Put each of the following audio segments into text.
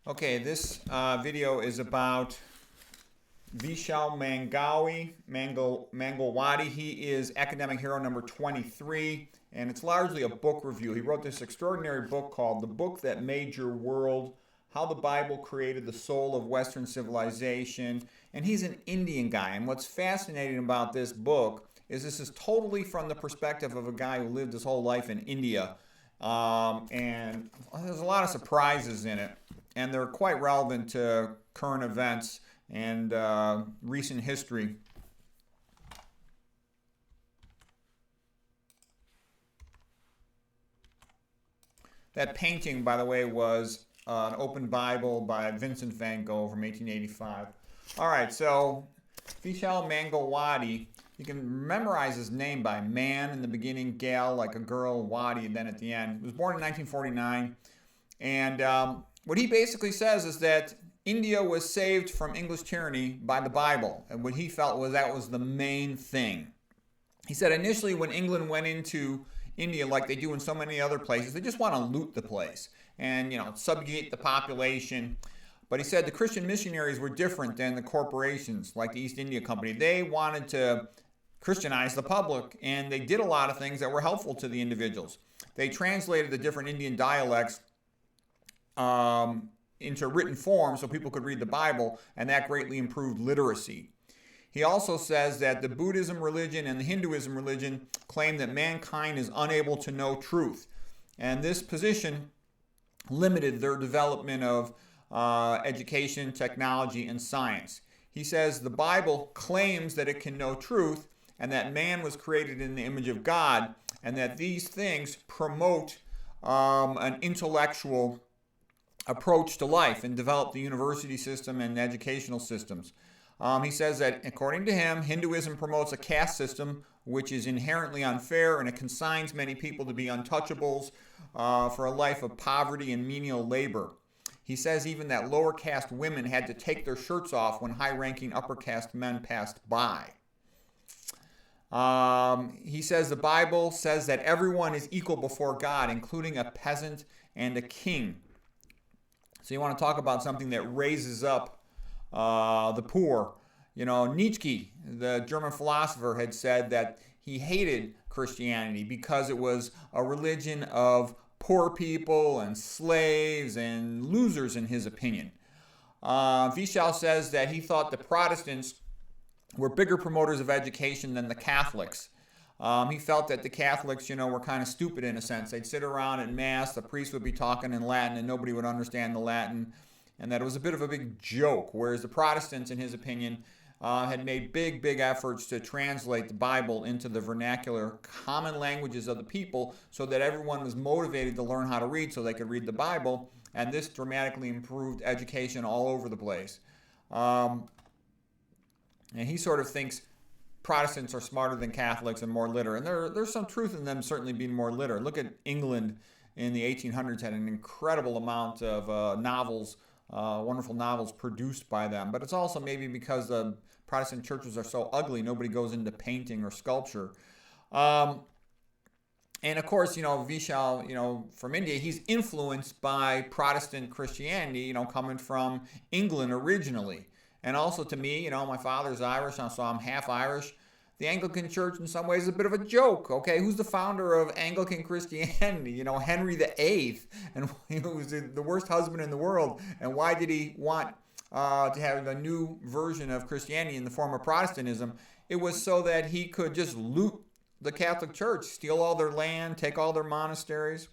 Okay, this video is about Vishal Mangalwadi. He is academic hero number 23, and it's largely a book review. He wrote this extraordinary book called The Book That Made Your World, How the Bible Created the Soul of Western Civilization, and he's an Indian guy. And what's fascinating about this book is this is totally from the perspective of a guy who lived his whole life in India. And there's a lot of surprises in it, and they're quite relevant to current events and recent history. That painting, by the way, was an open Bible by Vincent van Gogh from 1885. All right, so Vishal Mangalwadi, you can memorize his name by man in the beginning, gal like a girl, wadi, and then at the end. He was born in 1949, and what he basically says is that India was saved from English tyranny by the Bible, and what he felt was that was the main thing. He said initially when England went into India, like they do in so many other places, they just want to loot the place and, subjugate the population. But he said the Christian missionaries were different than the corporations like the East India Company. They wanted to Christianize the public, and they did a lot of things that were helpful to the individuals. They translated the different Indian dialects into written form so people could read the Bible, and that greatly improved literacy. He also says that the Buddhism religion and the Hinduism religion claim that mankind is unable to know truth, and this position limited their development of education, technology, and science. He says the Bible claims that it can know truth and that man was created in the image of God, and that these things promote an intellectual approach to life and develop the university system and educational systems. He says that according to him, Hinduism promotes a caste system which is inherently unfair, and it consigns many people to be untouchables for a life of poverty and menial labor. He says even that lower caste women had to take their shirts off when high-ranking upper caste men passed by. He says the Bible says that everyone is equal before God, including a peasant and a king. So you want to talk about something that raises up the poor. Nietzsche, the German philosopher, had said that he hated Christianity because it was a religion of poor people and slaves and losers, in his opinion. Vishal says that he thought the Protestants were bigger promoters of education than the Catholics. He felt that the Catholics, were kind of stupid in a sense. They'd sit around at Mass, the priest would be talking in Latin, and nobody would understand the Latin, and that it was a bit of a big joke, whereas the Protestants, in his opinion, had made big efforts to translate the Bible into the vernacular common languages of the people so that everyone was motivated to learn how to read so they could read the Bible, and this dramatically improved education all over the place. And he sort of thinks Protestants are smarter than Catholics and more literate. And there's some truth in them certainly being more literate. Look at England in the 1800s, had an incredible amount of novels, wonderful novels produced by them. But it's also maybe because the Protestant churches are so ugly, nobody goes into painting or sculpture. And of course, Vishal, from India, he's influenced by Protestant Christianity, coming from England originally. And also to me, my father's Irish, so I'm half Irish. The Anglican Church in some ways is a bit of a joke, okay? Who's the founder of Anglican Christianity? Henry VIII, and he was the worst husband in the world. And why did he want to have a new version of Christianity in the form of Protestantism? It was so that he could just loot the Catholic Church, steal all their land, take all their monasteries.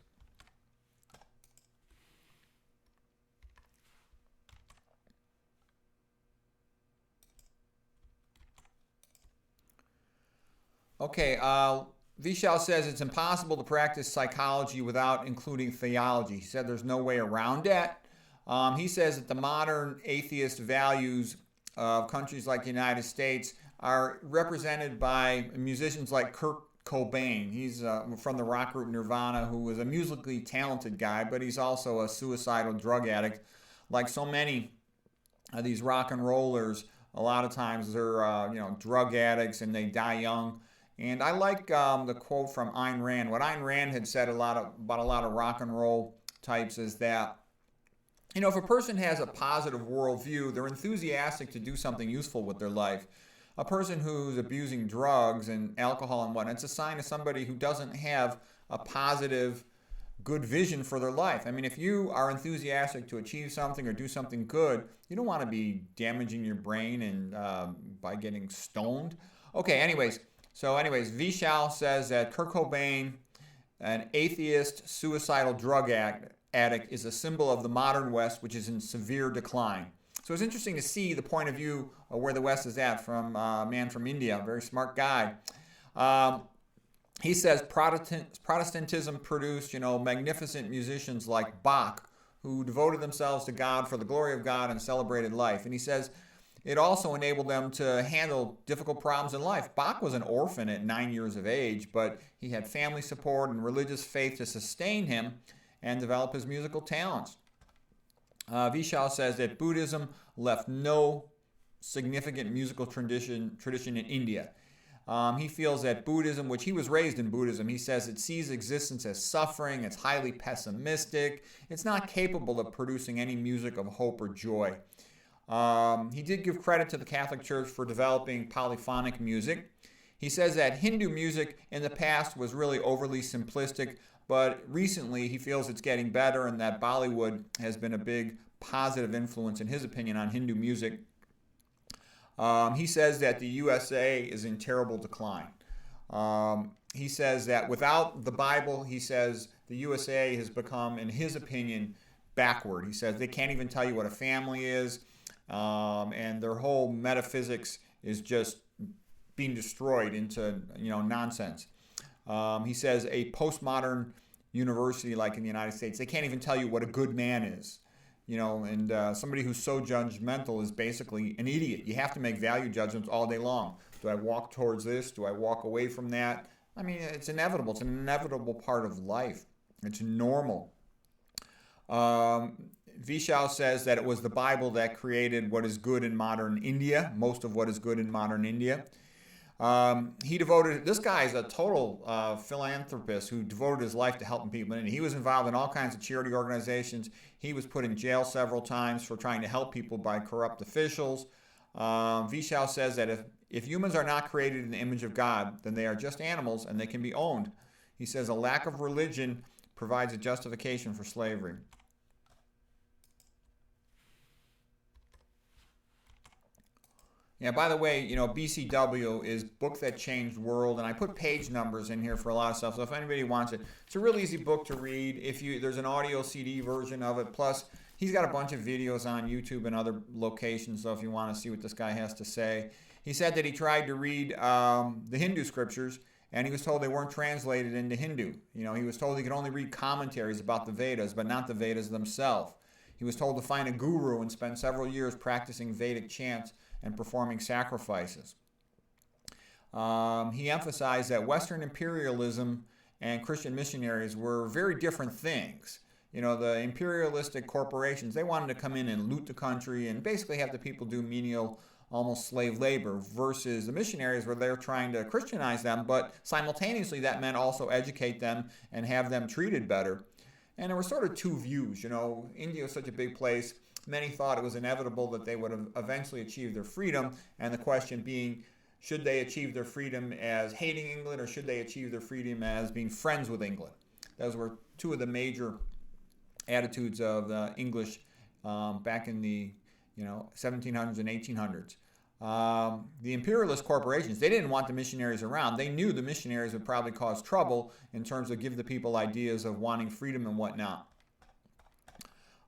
Okay, Vishal says it's impossible to practice psychology without including theology. He said there's no way around that. He says that the modern atheist values of countries like the United States are represented by musicians like Kurt Cobain. He's from the rock group Nirvana, who was a musically talented guy, but he's also a suicidal drug addict. Like so many of these rock and rollers, a lot of times they're drug addicts and they die young. And I like the quote from Ayn Rand. What Ayn Rand had said about a lot of rock and roll types is that If a person has a positive worldview, they're enthusiastic to do something useful with their life. A person who's abusing drugs and alcohol and whatnot, it's a sign of somebody who doesn't have a positive, good vision for their life. I mean, if you are enthusiastic to achieve something or do something good, you don't want to be damaging your brain and by getting stoned. Okay, anyways, Vishal says that Kurt Cobain, an atheist, suicidal drug addict, is a symbol of the modern West, which is in severe decline. So it's interesting to see the point of view of where the West is at from a man from India, a very smart guy. He says Protestantism produced, magnificent musicians like Bach, who devoted themselves to God for the glory of God and celebrated life. And he says it also enabled them to handle difficult problems in life. Bach was an orphan at 9 years of age, but he had family support and religious faith to sustain him and develop his musical talents. Vishal says that Buddhism left no significant musical tradition in India. He feels that Buddhism, which he was raised in Buddhism, he says it sees existence as suffering, it's highly pessimistic, it's not capable of producing any music of hope or joy. He did give credit to the Catholic Church for developing polyphonic music. He says that Hindu music in the past was really overly simplistic, but recently he feels it's getting better and that Bollywood has been a big positive influence, in his opinion, on Hindu music. He says that the USA is in terrible decline. He says that without the Bible, he says the USA has become, in his opinion, backward. He says they can't even tell you what a family is, and their whole metaphysics is just being destroyed into nonsense. He says a postmodern university like in the United States, they can't even tell you what a good man is. And somebody who's so judgmental is basically an idiot. You have to make value judgments all day long. Do I walk towards this? Do I walk away from that? I mean, it's inevitable. It's an inevitable part of life. It's normal. Vishal says that it was the Bible that created what is good in modern India, most of what is good in modern India. This guy is a total philanthropist who devoted his life to helping people. And he was involved in all kinds of charity organizations. He was put in jail several times for trying to help people by corrupt officials. Vishal says that if humans are not created in the image of God, then they are just animals and they can be owned. He says a lack of religion provides a justification for slavery. Yeah, by the way, BCW is Book That Changed World, and I put page numbers in here for a lot of stuff, so if anybody wants it, it's a real easy book to read. There's an audio CD version of it, plus he's got a bunch of videos on YouTube and other locations, so if you want to see what this guy has to say. He said that he tried to read the Hindu scriptures, and he was told they weren't translated into Hindu. He was told he could only read commentaries about the Vedas, but not the Vedas themselves. He was told to find a guru and spend several years practicing Vedic chants and performing sacrifices. He emphasized that Western imperialism and Christian missionaries were very different things. The imperialistic corporations, they wanted to come in and loot the country and basically have the people do menial, almost slave labor, versus the missionaries where they're trying to Christianize them, but simultaneously that meant also educate them and have them treated better. And there were sort of two views. India was such a big place. Many thought it was inevitable that they would have eventually achieved their freedom, and the question being, should they achieve their freedom as hating England, or should they achieve their freedom as being friends with England? Those were two of the major attitudes of the English back in the 1700s and 1800s. The imperialist corporations, they didn't want the missionaries around. They knew the missionaries would probably cause trouble in terms of give the people ideas of wanting freedom and whatnot.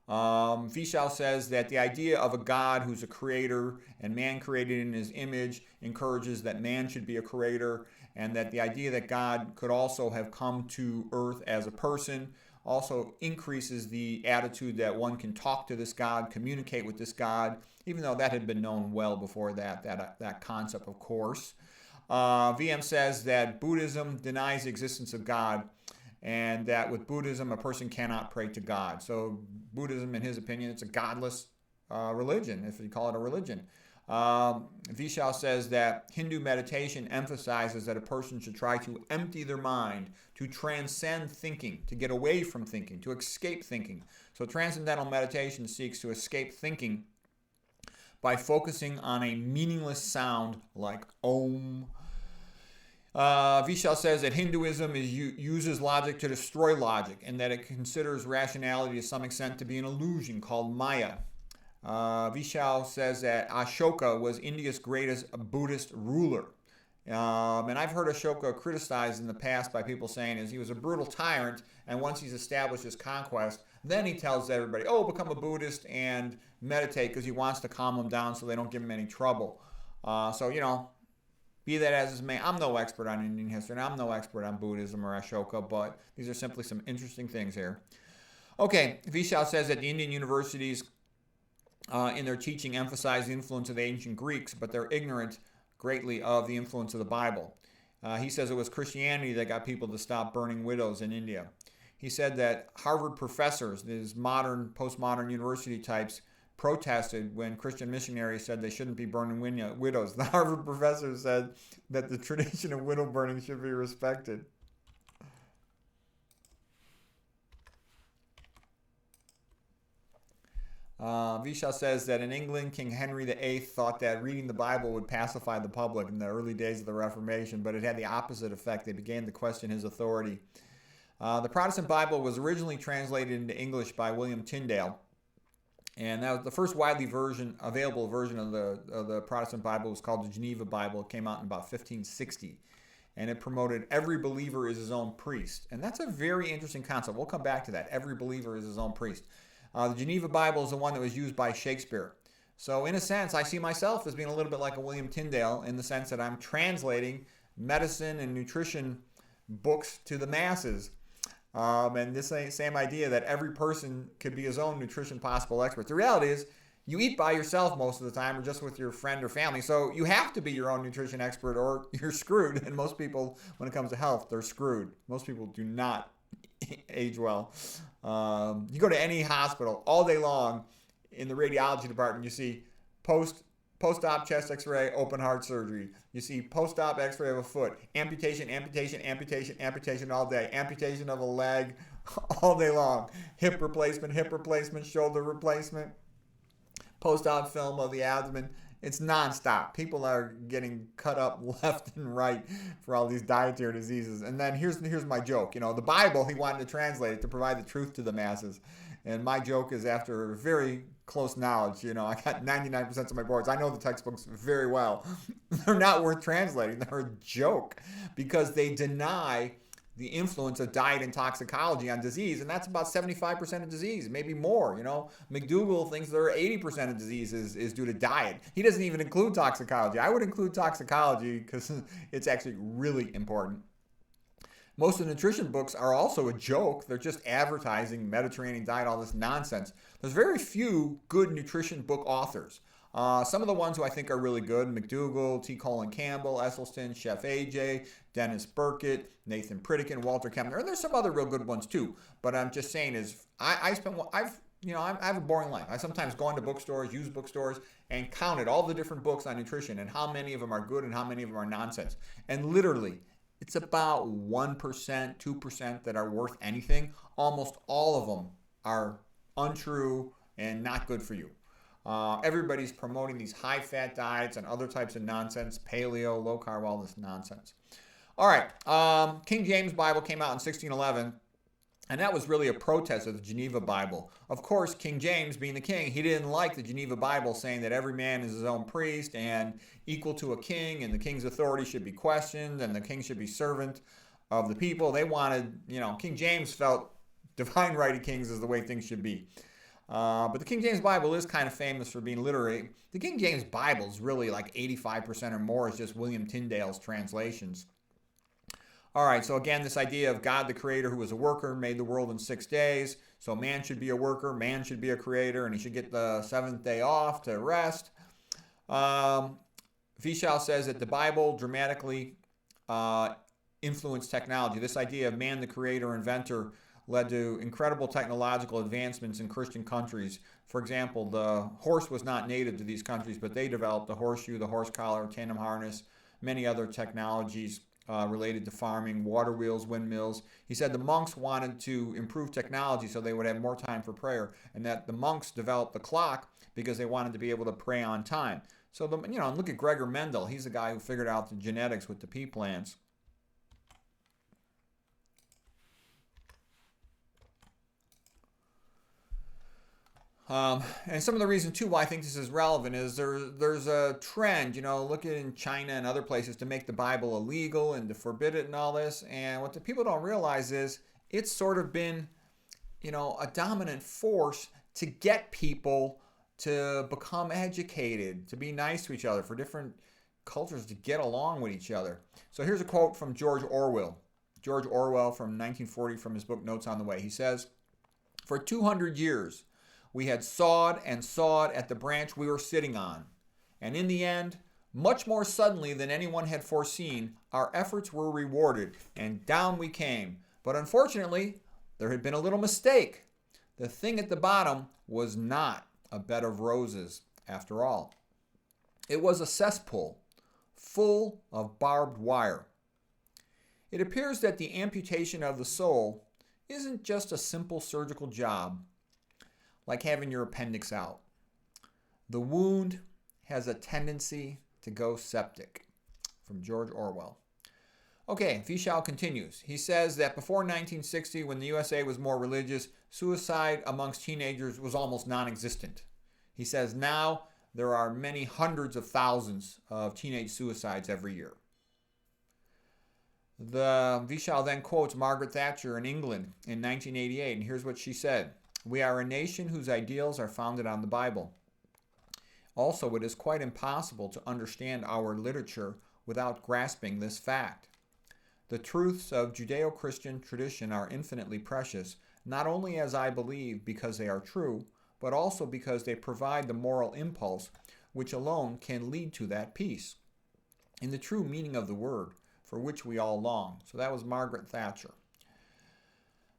Vishal says that the idea of a God who's a creator and man created in his image encourages that man should be a creator, and that the idea that God could also have come to earth as a person also increases the attitude that one can talk to this God, communicate with this God, even though that had been known well before that concept, of course. VM says that Buddhism denies the existence of God, and that with Buddhism, a person cannot pray to God. So Buddhism, in his opinion, it's a godless religion, if you call it a religion. Vishal says that Hindu meditation emphasizes that a person should try to empty their mind, to transcend thinking, to get away from thinking, to escape thinking. So transcendental meditation seeks to escape thinking by focusing on a meaningless sound like Om. Vishal says that Hinduism uses logic to destroy logic, and that it considers rationality to some extent to be an illusion called Maya. Vishal says that Ashoka was India's greatest Buddhist ruler. And I've heard Ashoka criticized in the past by people saying he was a brutal tyrant, and once he's established his conquest, then he tells everybody, oh, become a Buddhist and meditate, because he wants to calm them down so they don't give him any trouble. Be that as it may, I'm no expert on Indian history, and I'm no expert on Buddhism or Ashoka, but these are simply some interesting things here. Okay, Vishal says that the Indian universities in their teaching emphasize the influence of the ancient Greeks, but they're ignorant greatly of the influence of the Bible. He says it was Christianity that got people to stop burning widows in India. He said that Harvard professors, these modern, postmodern university types, protested when Christian missionaries said they shouldn't be burning widows. The Harvard professor said that the tradition of widow burning should be respected. Vishal says that in England, King Henry VIII thought that reading the Bible would pacify the public in the early days of the Reformation, but it had the opposite effect. They began to question his authority. The Protestant Bible was originally translated into English by William Tyndale, and that was the first widely available version of the Protestant Bible was called the Geneva Bible. It came out in about 1560, and it promoted every believer is his own priest, and that's a very interesting concept. We'll come back to that. Every believer is his own priest. The Geneva Bible is the one that was used by Shakespeare. So in a sense, I see myself as being a little bit like a William Tyndale in the sense that I'm translating medicine and nutrition books to the masses. And this same idea that every person could be his own nutrition possible expert. The reality is you eat by yourself most of the time or just with your friend or family. So you have to be your own nutrition expert or you're screwed. And most people, when it comes to health, they're screwed. Most people do not age well. You go to any hospital all day long in the radiology department, you see post-op chest x-ray, open heart surgery. You see post-op x-ray of a foot, amputation all day, amputation of a leg all day long, hip replacement, shoulder replacement, post-op film of the abdomen. It's nonstop. People are getting cut up left and right for all these dietary diseases. And then here's my joke. The Bible, he wanted to translate it to provide the truth to the masses. And my joke is after very close knowledge. I got 99% of my boards. I know the textbooks very well. They're not worth translating. They're a joke because they deny the influence of diet and toxicology on disease, and that's about 75% of disease, maybe more. McDougall thinks there are 80% of disease is due to diet. He doesn't even include toxicology. I would include toxicology because it's actually really important. Most of the nutrition books are also a joke. They're just advertising Mediterranean diet, all this nonsense. There's very few good nutrition book authors. Some of the ones who I think are really good, McDougall, T. Colin Campbell, Esselstyn, Chef AJ, Dennis Burkett, Nathan Pritikin, Walter Kempner, and there's some other real good ones too. But I'm just saying I have a boring life. I sometimes go into bookstores, used bookstores, and counted all the different books on nutrition and how many of them are good and how many of them are nonsense. And literally, it's about 1%, 2% that are worth anything. Almost all of them are untrue and not good for you. Everybody's promoting these high-fat diets and other types of nonsense, paleo, low-carb, all this nonsense. All right, King James Bible came out in 1611, and that was really a protest of the Geneva Bible. Of course, King James, being the king, he didn't like the Geneva Bible saying that every man is his own priest and equal to a king, and the king's authority should be questioned, and the king should be servant of the people. They wanted, King James felt divine right of kings is the way things should be. But the King James Bible is kind of famous for being literary. The King James Bible is really like 85% or more is just William Tyndale's translations. All right, so again, this idea of God the creator who was a worker made the world in 6 days. So man should be a worker, man should be a creator, and he should get the 7th day off to rest. Vishal says that the Bible dramatically influenced technology. This idea of man the creator, inventor, led to incredible technological advancements in Christian countries For example, the horse was not native to these countries, but they developed the horseshoe, the horse collar, tandem harness, many other technologies related to farming, water wheels, windmills. He said the monks wanted to improve technology so they would have more time for prayer, and that the monks developed the clock because they wanted to be able to pray on time. So, look at Gregor Mendel. He's the guy who figured out the genetics with the pea plants. And some of the reason too why I think this is relevant is there's a trend, look at in China and other places to make the Bible illegal and to forbid it and all this. And what the people don't realize is it's sort of been, a dominant force to get people to become educated, to be nice to each other, for different cultures to get along with each other. So here's a quote from George Orwell. George Orwell from 1940 from his book Notes on the Way. He says, "For 200 years, we had sawed and sawed at the branch we were sitting on, and in the end, much more suddenly than anyone had foreseen, our efforts were rewarded, and down we came. But unfortunately, there had been a little mistake. The thing at the bottom was not a bed of roses, after all. It was a cesspool, full of barbed wire. It appears that the amputation of the soul isn't just a simple surgical job, like having your appendix out. The wound has a tendency to go septic." From George Orwell. Okay, Vishal continues. He says that before 1960, when the USA was more religious, suicide amongst teenagers was almost non-existent. He says now there are many hundreds of thousands of teenage suicides every year. Vishal then quotes Margaret Thatcher in England in 1988, and here's what she said. "We are a nation whose ideals are founded on the Bible. Also, it is quite impossible to understand our literature without grasping this fact. The truths of Judeo-Christian tradition are infinitely precious, not only as I believe because they are true, but also because they provide the moral impulse which alone can lead to that peace, in the true meaning of the word, for which we all long." So that was Margaret Thatcher.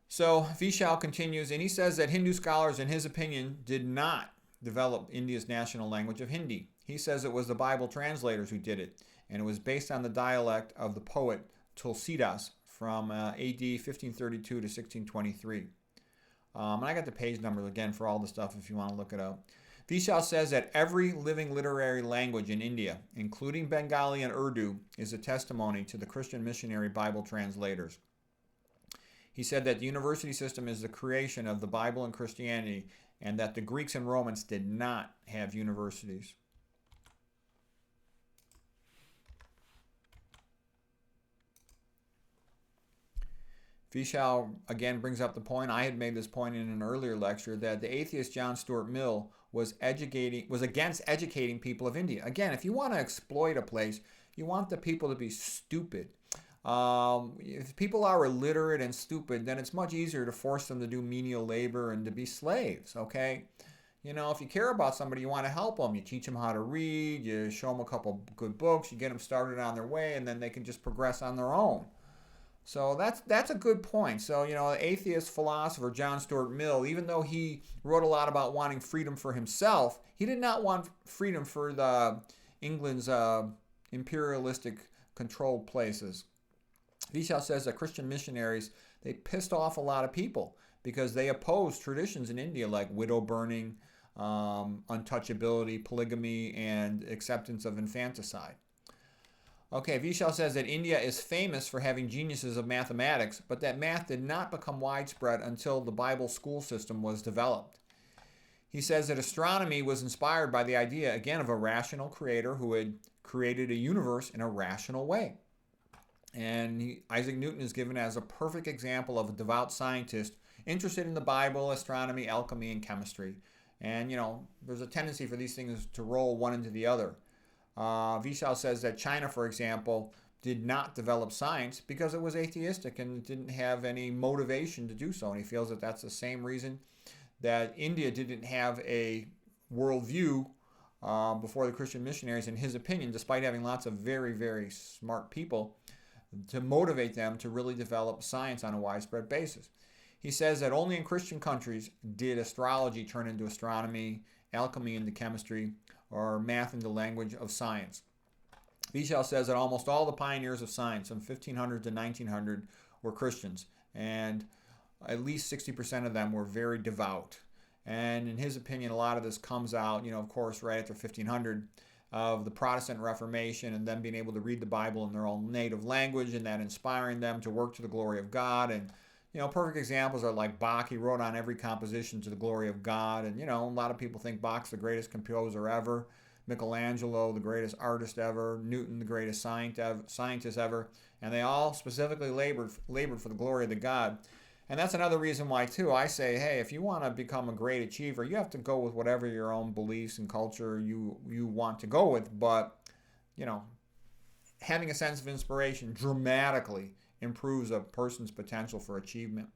So Vishal continues, and he says that Hindu scholars, in his opinion, did not develop India's national language of Hindi. He says it was the Bible translators who did it, and it was based on the dialect of the poet Tulsidas from AD 1532 to 1623. And I got the page numbers again for all the stuff if you want to look it up. Vishal says that every living literary language in India, including Bengali and Urdu, is a testimony to the Christian missionary Bible translators. He said that the university system is the creation of the Bible and Christianity, and that the Greeks and Romans did not have universities. Vishal again brings up the point, I had made this point in an earlier lecture, that the atheist John Stuart Mill was against educating people of India. Again, if you want to exploit a place, you want the people to be stupid. If people are illiterate and stupid, then it's much easier to force them to do menial labor and to be slaves, okay? If you care about somebody, you want to help them. You teach them how to read, you show them a couple good books, you get them started on their way, and then they can just progress on their own. So that's a good point. So, the atheist philosopher John Stuart Mill, even though he wrote a lot about wanting freedom for himself, he did not want freedom for England's imperialistic controlled places. Vishal says that Christian missionaries, they pissed off a lot of people because they opposed traditions in India like widow burning, untouchability, polygamy, and acceptance of infanticide. Okay, Vishal says that India is famous for having geniuses of mathematics, but that math did not become widespread until the Bible school system was developed. He says that astronomy was inspired by the idea, again, of a rational creator who had created a universe in a rational way. And Isaac Newton is given as a perfect example of a devout scientist interested in the Bible, astronomy, alchemy, and chemistry. And, there's a tendency for these things to roll one into the other. Vishal says that China, for example, did not develop science because it was atheistic and didn't have any motivation to do so. And he feels that that's the same reason that India didn't have a worldview before the Christian missionaries, in his opinion, despite having lots of very, very smart people, to motivate them to really develop science on a widespread basis. He says that only in Christian countries did astrology turn into astronomy, alchemy into chemistry, or math into language of science. Vishal says that almost all the pioneers of science from 1500 to 1900 were Christians, and at least 60% of them were very devout. And in his opinion, a lot of this comes out, of course, right after 1500 of the Protestant Reformation and them being able to read the Bible in their own native language and that inspiring them to work to the glory of God. And, perfect examples are like Bach. He wrote on every composition to the glory of God. And, a lot of people think Bach's the greatest composer ever. Michelangelo, the greatest artist ever. Newton, the greatest scientist ever. And they all specifically labored for the glory of the God. And that's another reason why, too, I say, hey, if you want to become a great achiever, you have to go with whatever your own beliefs and culture you want to go with. But, having a sense of inspiration dramatically improves a person's potential for achievement.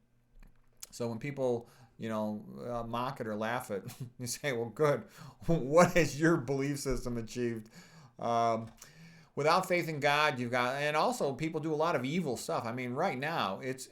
So when people, mock it or laugh at, you say, well, good. What has your belief system achieved? Without faith in God, you've got, and also people do a lot of evil stuff. I mean, right now, it's,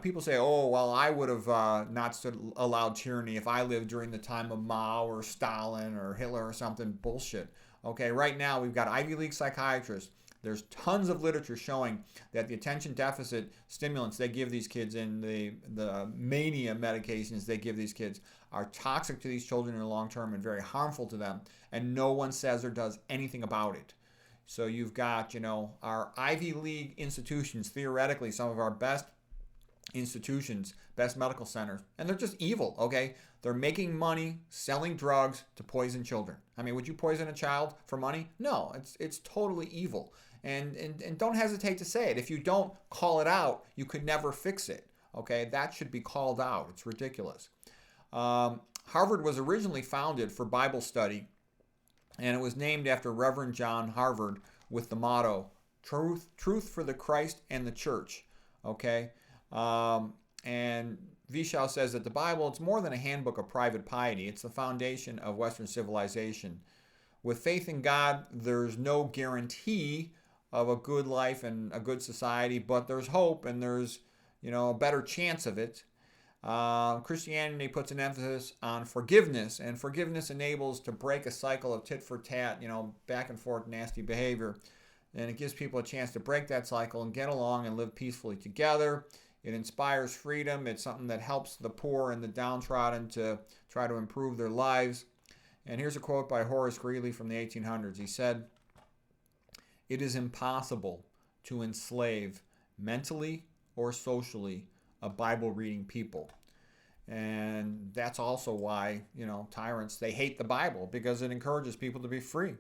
people say, oh, well, I would have not allowed tyranny if I lived during the time of Mao or Stalin or Hitler or something. Bullshit. Okay, right now, we've got Ivy League psychiatrists. There's tons of literature showing that the attention deficit stimulants they give these kids and the mania medications they give these kids are toxic to these children in the long term and very harmful to them. And no one says or does anything about it. So you've got, our Ivy League institutions, theoretically, some of our best institutions, best medical centers, and they're just evil, okay? They're making money selling drugs to poison children. I mean, would you poison a child for money? No, it's totally evil. And don't hesitate to say it. If you don't call it out, you could never fix it, okay? That should be called out. It's ridiculous. Harvard was originally founded for Bible study, and it was named after Reverend John Harvard with the motto, truth for the Christ and the church, okay? And Vishal says that the Bible, it's more than a handbook of private piety. It's the foundation of Western civilization. With faith in God, there's no guarantee of a good life and a good society, but there's hope and there's, a better chance of it. Christianity puts an emphasis on forgiveness, and forgiveness enables to break a cycle of tit for tat, back and forth nasty behavior. And it gives people a chance to break that cycle and get along and live peacefully together. It inspires freedom. It's something that helps the poor and the downtrodden to try to improve their lives. And here's a quote by Horace Greeley from the 1800s. He said, "It is impossible to enslave mentally or socially a Bible-reading people." And that's also why, tyrants, they hate the Bible because it encourages people to be free.